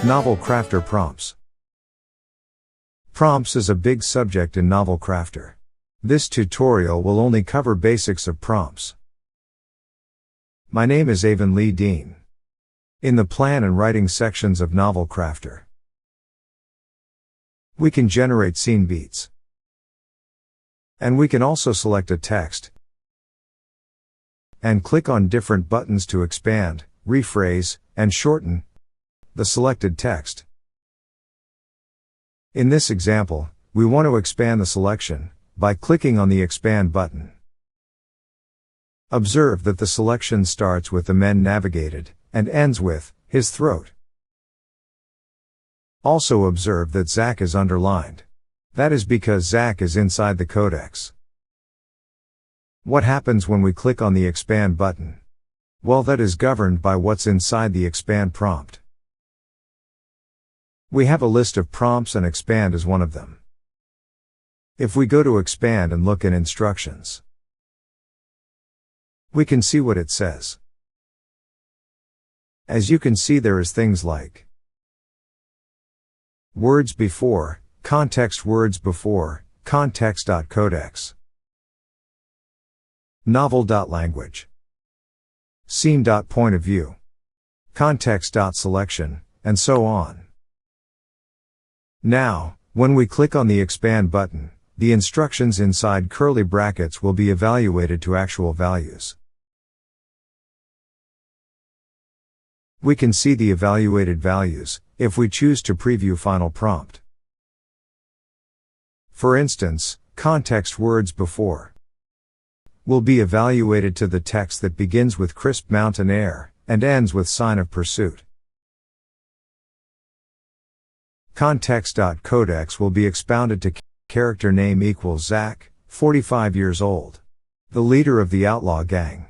Novelcrafter Prompts. Prompts is a big subject in Novelcrafter. This tutorial will only cover basics of prompts. My name is Avon Lee Dean. In the plan and writing sections of Novelcrafter, we can generate scene beats. And we can also select a text and click on different buttons to expand, rephrase, and shorten the selected text. In this example, we want to expand the selection by clicking on the Expand button. Observe that the selection starts with the men navigated and ends with his throat. Also observe that Zach is underlined. That is because Zach is inside the codex. What happens when we click on the Expand button? Well, that is governed by what's inside the Expand prompt. We have a list of prompts and Expand is one of them. If we go to Expand and look in Instructions, we can see what it says. As you can see, there is things like words before, context words before, context.codex, novel.language, scene.point-of-view, context.selection, and so on. Now, when we click on the Expand button, the instructions inside curly brackets will be evaluated to actual values. We can see the evaluated values if we choose to preview final prompt. For instance, context words before will be evaluated to the text that begins with crisp mountain air and ends with sign of pursuit. Context.codex will be expounded to character name equals Zach, 45 years old, the leader of the outlaw gang.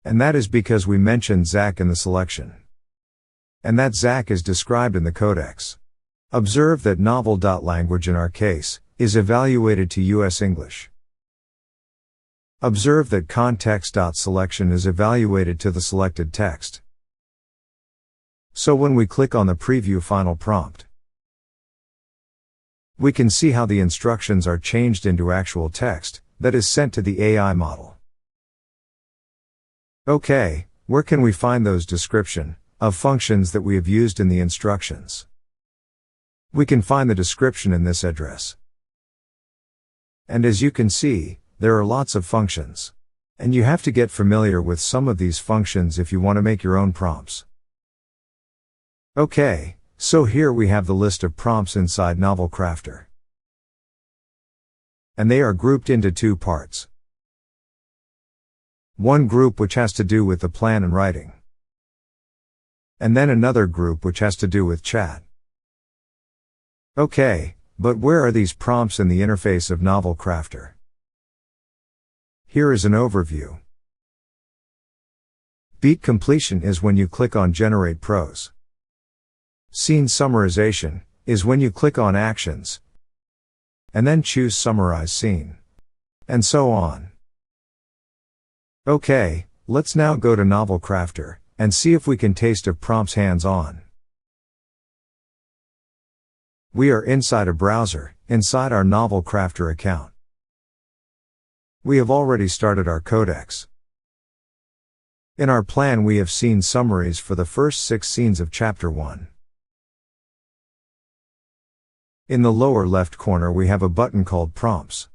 And that is because we mentioned Zach in the selection. And that Zach is described in the codex. Observe that novel.language in our case is evaluated to US English. Observe that context.selection is evaluated to the selected text. So when we click on the Preview Final Prompt, we can see how the instructions are changed into actual text that is sent to the AI model. Okay, where can we find those description of functions that we have used in the instructions? We can find the description in this address. And as you can see, there are lots of functions. And you have to get familiar with some of these functions if you want to make your own prompts. Okay, so here we have the list of prompts inside Novelcrafter. And they are grouped into two parts. One group which has to do with the plan and writing. And then another group which has to do with chat. Okay, but where are these prompts in the interface of Novelcrafter? Here is an overview. Beat completion is when you click on Generate Prose. Scene summarization is when you click on Actions and then choose Summarize Scene. And so on. Okay, let's now go to Novelcrafter and see if we can taste of prompts hands-on. We are inside a browser, inside our Novelcrafter account. We have already started our codex. In our plan we have seen summaries for the first 6 scenes of Chapter 1. In the lower left corner we have a button called Prompts.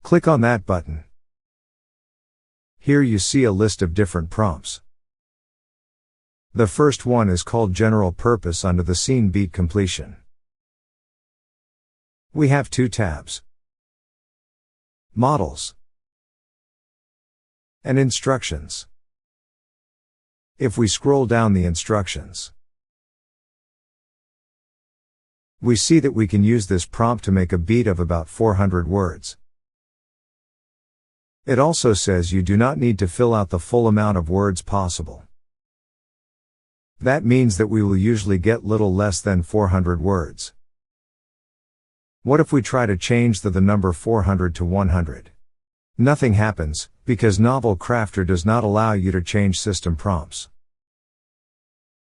Click on that button. Here you see a list of different prompts. The first one is called General Purpose under the Scene Beat Completion. We have 2 tabs. Models and Instructions. If we scroll down the instructions, we see that we can use this prompt to make a beat of about 400 words. It also says you do not need to fill out the full amount of words possible. That means that we will usually get little less than 400 words. What if we try to change the number 400 to 100? Nothing happens, because Novelcrafter does not allow you to change system prompts.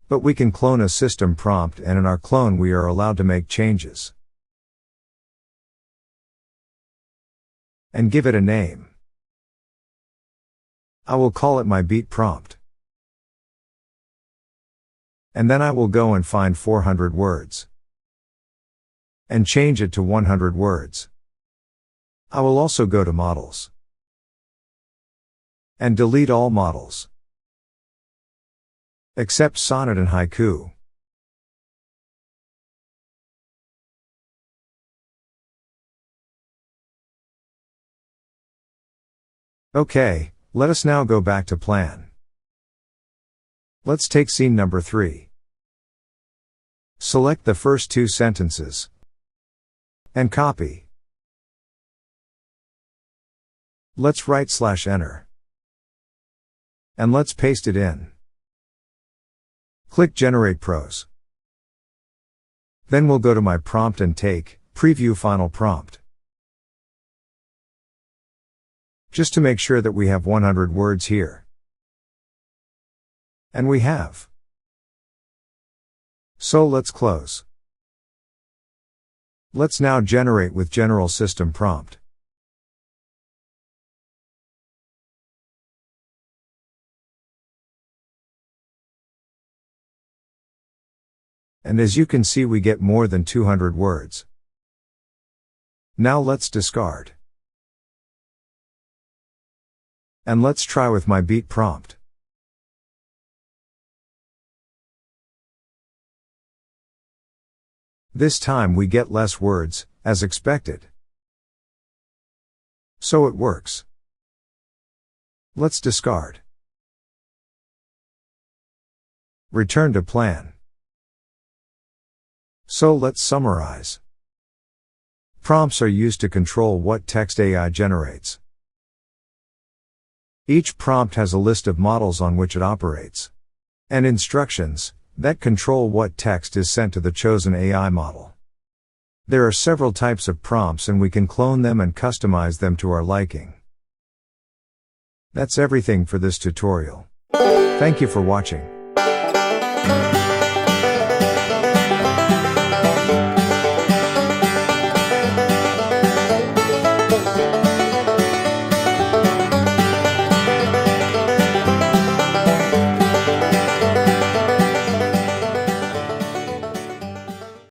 But we can clone a system prompt, and in our clone we are allowed to make changes. And give it a name. I will call it my beat prompt. And then I will go and find 400 words. And change it to 100 words. I will also go to models. And delete all models. Except sonnet and haiku. Okay, let us now go back to plan. Let's take scene number 3. Select the first 2 sentences. And copy. Let's write/enter. And let's paste it in. Click Generate Prose. Then we'll go to My Prompt and take Preview Final Prompt. Just to make sure that we have 100 words here. And we have. So let's close. Let's now generate with General System Prompt. And as you can see, we get more than 200 words. Now let's discard. And let's try with my beat prompt. This time we get less words, as expected. So it works. Let's discard. Return to plan. So let's summarize. Prompts are used to control what text AI generates. Each prompt has a list of models on which it operates. And instructions that control what text is sent to the chosen AI model. There are several types of prompts, and we can clone them and customize them to our liking. That's everything for this tutorial. Thank you for watching.